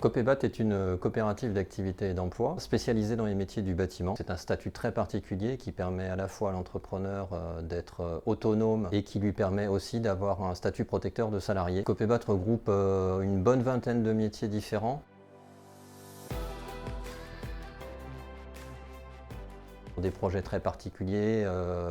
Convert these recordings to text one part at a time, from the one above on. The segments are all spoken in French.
Copébat est une coopérative d'activité et d'emploi spécialisée dans les métiers du bâtiment. C'est un statut très particulier qui permet à la fois à l'entrepreneur d'être autonome et qui lui permet aussi d'avoir un statut protecteur de salarié. Copébat regroupe une bonne vingtaine de métiers différents. Des projets très particuliers,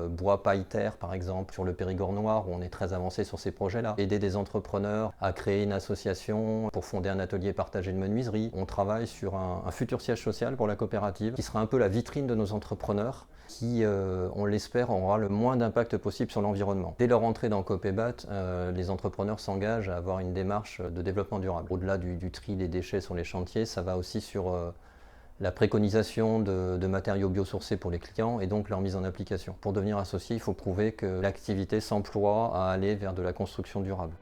bois, paille, terre par exemple, sur le Périgord noir où on est très avancé sur ces projets-là. Aider des entrepreneurs à créer une association pour fonder un atelier partagé de menuiserie. On travaille sur un futur siège social pour la coopérative qui sera un peu la vitrine de nos entrepreneurs qui, on l'espère, aura le moins d'impact possible sur l'environnement. Dès leur entrée dans Copébat, les entrepreneurs s'engagent à avoir une démarche de développement durable. Au-delà du tri des déchets sur les chantiers, ça va aussi sur la préconisation de matériaux biosourcés pour les clients et donc leur mise en application. Pour devenir associé, il faut prouver que l'activité s'emploie à aller vers de la construction durable.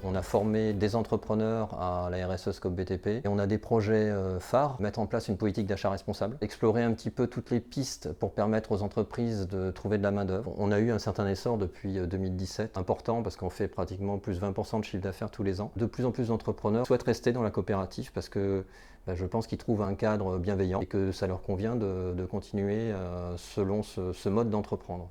On a formé des entrepreneurs à la RSE Scope BTP et on a des projets phares, mettre en place une politique d'achat responsable, explorer un petit peu toutes les pistes pour permettre aux entreprises de trouver de la main-d'œuvre. On a eu un certain essor depuis 2017, important parce qu'on fait pratiquement plus 20% de chiffre d'affaires tous les ans. De plus en plus d'entrepreneurs souhaitent rester dans la coopérative parce que je pense qu'ils trouvent un cadre bienveillant et que ça leur convient de continuer selon ce mode d'entreprendre.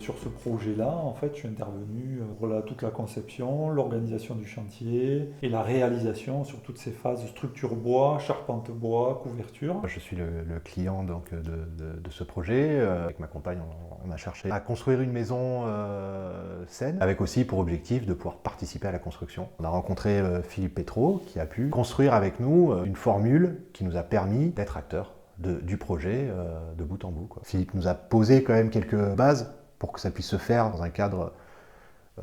Sur ce projet-là, en fait, je suis intervenu pour toute la conception, l'organisation du chantier et la réalisation sur toutes ces phases structure bois, charpente bois, couverture. Je suis le client donc, de ce projet. Avec ma compagne, on a cherché à construire une maison saine, avec aussi pour objectif de pouvoir participer à la construction. On a rencontré Philippe Pétraud qui a pu construire avec nous une formule qui nous a permis d'être acteurs du projet de bout en bout, quoi. Philippe nous a posé quand même quelques bases pour que ça puisse se faire dans un cadre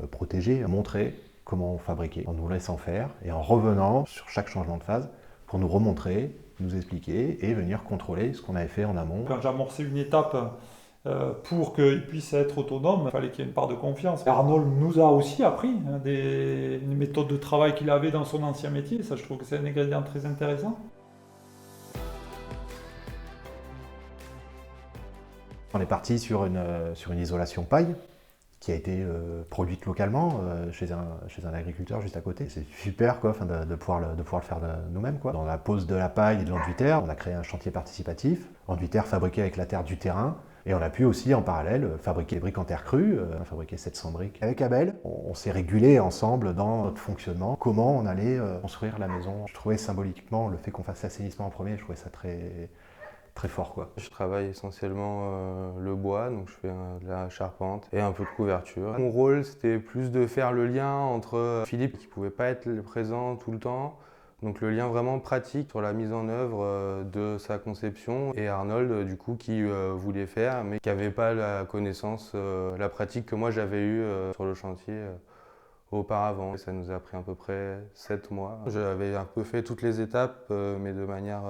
protégé, montrer comment fabriquer, en nous laissant faire et en revenant sur chaque changement de phase pour nous remontrer, nous expliquer et venir contrôler ce qu'on avait fait en amont. Quand j'amorçais une étape pour qu'il puisse être autonome, il fallait qu'il y ait une part de confiance. Arnold nous a aussi appris une méthode de travail qu'il avait dans son ancien métier, ça je trouve que c'est un ingrédient très intéressant. On est parti sur une isolation paille qui a été produite localement chez un agriculteur juste à côté. C'est super quoi, de pouvoir le faire nous-mêmes, quoi. Dans la pose de la paille et de l'enduit terre, on a créé un chantier participatif, enduit terre fabriqué avec la terre du terrain. Et on a pu aussi en parallèle fabriquer des briques en terre crue, fabriquer 700 briques. Avec Abel, on s'est régulé ensemble dans notre fonctionnement, comment on allait construire la maison. Je trouvais symboliquement le fait qu'on fasse l'assainissement en premier, je trouvais ça très fort, quoi. Je travaille essentiellement le bois, donc je fais de la charpente et un peu de couverture. Mon rôle, c'était plus de faire le lien entre Philippe, qui ne pouvait pas être présent tout le temps, donc le lien vraiment pratique sur la mise en œuvre de sa conception, et Arnold, du coup, qui voulait faire, mais qui n'avait pas la connaissance, la pratique que moi j'avais eue sur le chantier auparavant. Ça nous a pris à peu près 7 mois. J'avais un peu fait toutes les étapes, mais de manière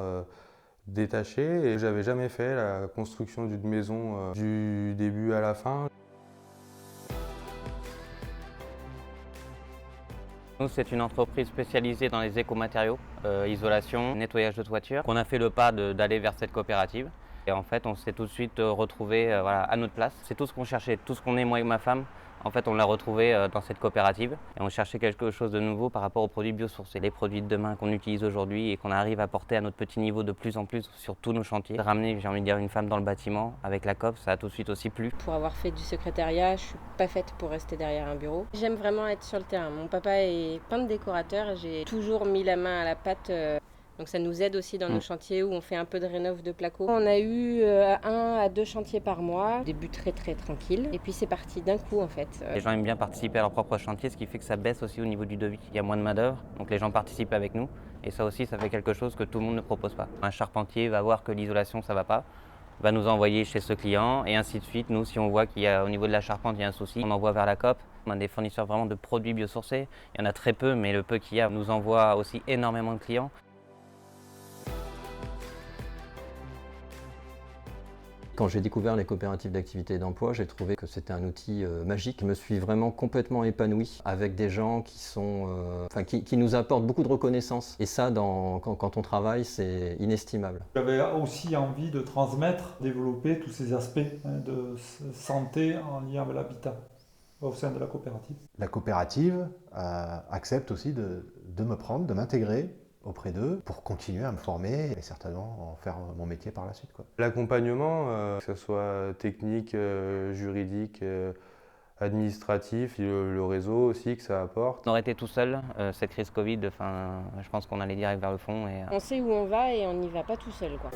détaché, et j'avais jamais fait la construction d'une maison du début à la fin. Nous, c'est une entreprise spécialisée dans les écomatériaux, isolation, nettoyage de toiture, qu'on a fait le pas d'aller vers cette coopérative. Et en fait, on s'est tout de suite retrouvé à notre place. C'est tout ce qu'on cherchait, tout ce qu'on est, moi et ma femme. En fait, on l'a retrouvé dans cette coopérative et on cherchait quelque chose de nouveau par rapport aux produits biosourcés. Les produits de demain qu'on utilise aujourd'hui et qu'on arrive à porter à notre petit niveau de plus en plus sur tous nos chantiers. Ramener, j'ai envie de dire, une femme dans le bâtiment avec la COP, ça a tout de suite aussi plu. Pour avoir fait du secrétariat, je suis pas faite pour rester derrière un bureau. J'aime vraiment être sur le terrain. Mon papa est peintre décorateur et j'ai toujours mis la main à la pâte. Donc ça nous aide aussi dans nos chantiers où on fait un peu de rénov de placo. On a eu 1 à 2 chantiers par mois, début très tranquille. Et puis c'est parti d'un coup en fait. Les gens aiment bien participer à leur propre chantier, ce qui fait que ça baisse aussi au niveau du devis. Il y a moins de main d'œuvre, donc les gens participent avec nous. Et ça aussi, ça fait quelque chose que tout le monde ne propose pas. Un charpentier va voir que l'isolation ça va pas, va nous envoyer chez ce client et ainsi de suite. Nous, si on voit qu'il y a au niveau de la charpente il y a un souci, on envoie vers la COP. On a des fournisseurs vraiment de produits biosourcés. Il y en a très peu, mais le peu qu'il y a nous envoie aussi énormément de clients. Quand j'ai découvert les coopératives d'activité et d'emploi, j'ai trouvé que c'était un outil magique. Je me suis vraiment complètement épanoui avec des gens qui nous apportent beaucoup de reconnaissance. Et ça, quand on travaille, c'est inestimable. J'avais aussi envie de transmettre, développer tous ces aspects de santé en lien avec l'habitat au sein de la coopérative. La coopérative accepte aussi de me prendre, de m'intégrer auprès d'eux pour continuer à me former et certainement en faire mon métier par la suite, quoi. L'accompagnement, que ce soit technique, juridique, administratif, et le réseau aussi que ça apporte. On aurait été tout seul, cette crise Covid, je pense qu'on allait direct vers le fond. On sait où on va et on n'y va pas tout seul, quoi.